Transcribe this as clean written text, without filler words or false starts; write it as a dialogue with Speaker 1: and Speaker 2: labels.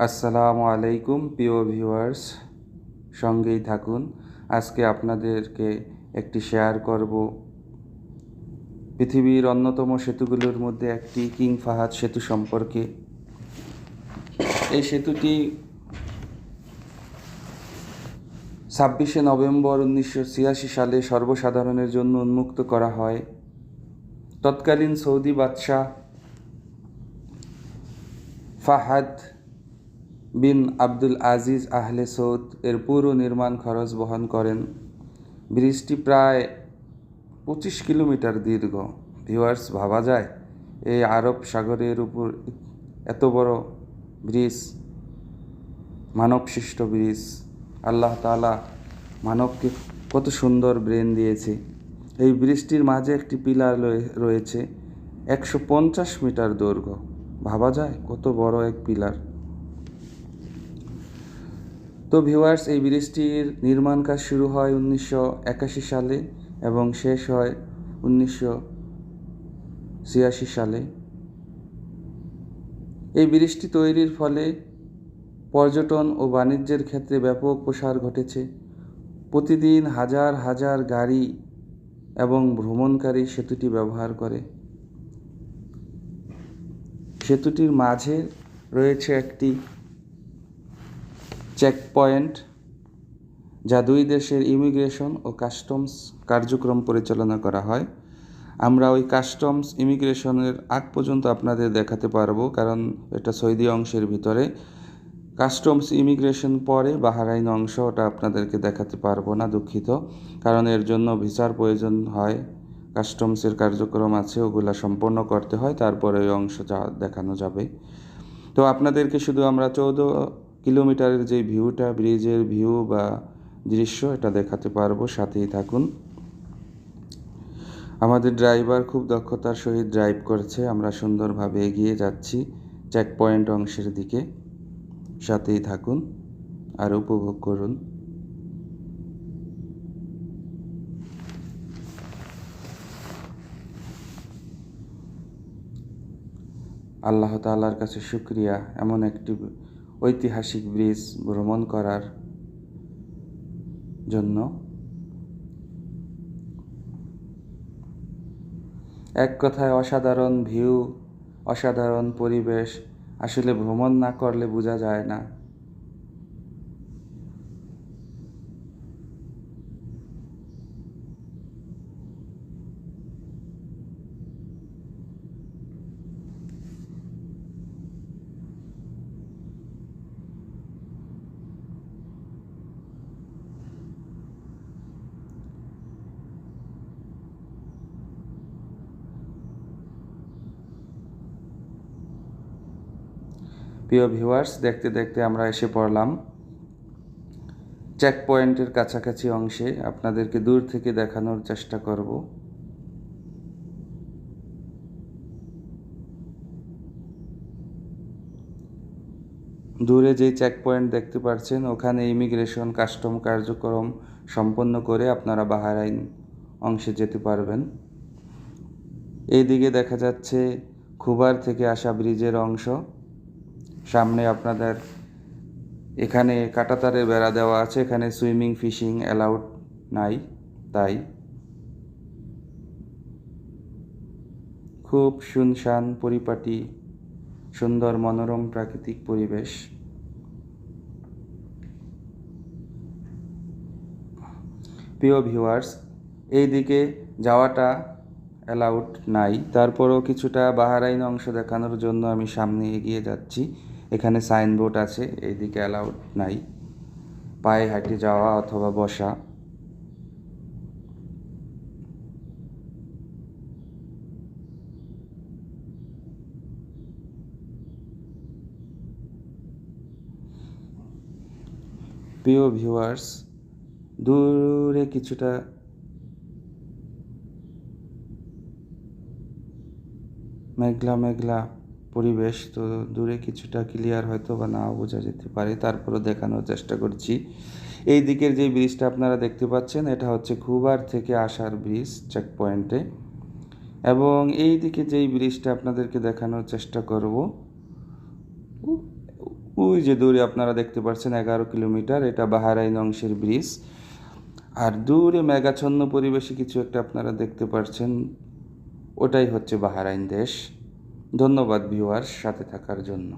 Speaker 1: আসসালামু আলাইকুম প্রিয় ভিউয়ার্স, সঙ্গেই থাকুন। আজকে আপনাদেরকে একটি শেয়ার করব পৃথিবীর অন্যতম সেতুগুলোর মধ্যে একটি কিং ফাহাদ সেতু সম্পর্কে। এই সেতুটি 26শে নভেম্বর 1986 সালে সর্বসাধারণের জন্য উন্মুক্ত করা হয়। তৎকালীন সৌদি বাদশাহ ফাহাদ বিন আব্দুল আজিজ আহলে সৌদ এর পুরো নির্মাণ খরচ বহন করেন। ব্রিজটি প্রায় 25 কিলোমিটার দীর্ঘ। ভিউয়ার্স, ভাবা যায় এই আরব সাগরের উপর এত বড় ব্রিজ, মানবসৃষ্ট ব্রিজ। আল্লাহ তাআলা মানবকে কত সুন্দর ব্রেন দিয়েছে। এই ব্রিজটির মাঝে একটি পিলার রয়েছে 150 মিটার দৈর্ঘ্য। ভাবা যায় কত বড় এক পিলার। তো ভিউয়ার্স, এই ব্রিজটির নির্মাণ কাজ শুরু হয় 1981 সালে এবং শেষ হয় 1986 সালে। এই ব্রিজটি তৈরির ফলে পর্যটন ও বাণিজ্যের ক্ষেত্রে ব্যাপক প্রসার ঘটেছে। প্রতিদিন হাজার হাজার গাড়ি এবং ভ্রমণকারী সেতুটি ব্যবহার করে। সেতুটির মাঝে রয়েছে একটি চেকপয়েন্ট, যা দুই দেশের ইমিগ্রেশন ও কাস্টমস কার্যক্রম পরিচালনা করা হয়। আমরা ওই কাস্টমস ইমিগ্রেশনের আগ পর্যন্ত আপনাদের দেখাতে পারবো, কারণ এটা সৌদি অংশের ভিতরে। কাস্টমস ইমিগ্রেশন পরে বাহরাইন অংশ, ওটা আপনাদেরকে দেখাতে পারবো না, দুঃখিত। কারণ এর জন্য ভিসার প্রয়োজন হয়, কাস্টমসের কার্যক্রম আছে, ওগুলা সম্পন্ন করতে হয়, তারপরে ওই অংশ দেখানো যাবে। তো আপনাদেরকে শুধু আমরা 14 কিলোমিটারের যে ভিউটা, ব্রিজের ভিউ বা দৃশ্য, এটা দেখাতে পারবো। সাথেই থাকুন। আমাদের ড্রাইভার খুব দক্ষতার সহিত ড্রাইভ করছে। আমরা সুন্দরভাবে এগিয়ে যাচ্ছি চেকপয়েন্ট অংশের দিকে। সাথেই থাকুন আর উপভোগ করুন। আল্লাহ তাআলার কাছে শুকরিয়া এমন একটি ঐতিহাসিক ব্রিজ ভ্রমণ করার জন্য। এক কথায় অসাধারণ ভিউ, অসাধারণ পরিবেশ। আসলে ভ্রমণ না করলে বোঝা যায় না। প্রিয় ভিউয়ার্স, দেখতে দেখতে আমরা এসে পড়লাম চেক পয়েন্টের কাছাকাছি অংশে। আপনাদেরকে দূর থেকে দেখানোর চেষ্টা করব। দূরে যেই চেক পয়েন্ট দেখতে পাচ্ছেন, ওখানে ইমিগ্রেশন কাস্টম কার্যক্রম সম্পন্ন করে আপনারা বাহরাইন অংশে যেতে পারবেন। এই দিকে দেখা যাচ্ছে খুবার থেকে আসা ব্রিজের অংশ। সামনে আপনাদের এখানে কাঁটাতারের বেড়া দেওয়া আছে, এখানে সুইমিং ফিশিং অ্যালাউড নাই, তাই খুব শুনশান পরিপাটি, সুন্দর মনোরম প্রাকৃতিক পরিবেশ। প্রিয় ভিউয়ার্স, এই দিকে যাওয়াটা অ্যালাউড নাই, তারপরও কিছুটা বাহরাইন অংশ দেখানোর জন্য আমি সামনে এগিয়ে যাচ্ছি। এখানে সাইনবোর্ড আছে, এই দিকে অ্যালাউড নাই, পায়ে হাঁটে যাওয়া অথবা বসা। প্রিয় ভিউয়ার্স, দূরে কিছুটা মেঘলা মেঘলা পরিবেশ, তো দূরে কিছুটা ক্লিয়ার হয়তো বা নাও বোঝা যেতে পারে, তারপরও দেখানোর চেষ্টা করছি। এই দিকের যে ব্রিজটা আপনারা দেখতে পাচ্ছেন, এটা হচ্ছে খুবার থেকে আসার ব্রিজ চেক পয়েন্টে। এবং এই দিকে যেই ব্রিজটা আপনাদেরকে দেখানোর চেষ্টা করব, ওই যে দূরে আপনারা দেখতে পাচ্ছেন 11 কিলোমিটার, এটা বাহরাইন অংশের ব্রিজ। আর দূরে মেঘাচ্ছন্ন পরিবেশে কিছু একটা আপনারা দেখতে পাচ্ছেন, ওটাই হচ্ছে বাহরাইন দেশ। ধন্যবাদ ভিউয়ার্স সাথে থাকার জন্য।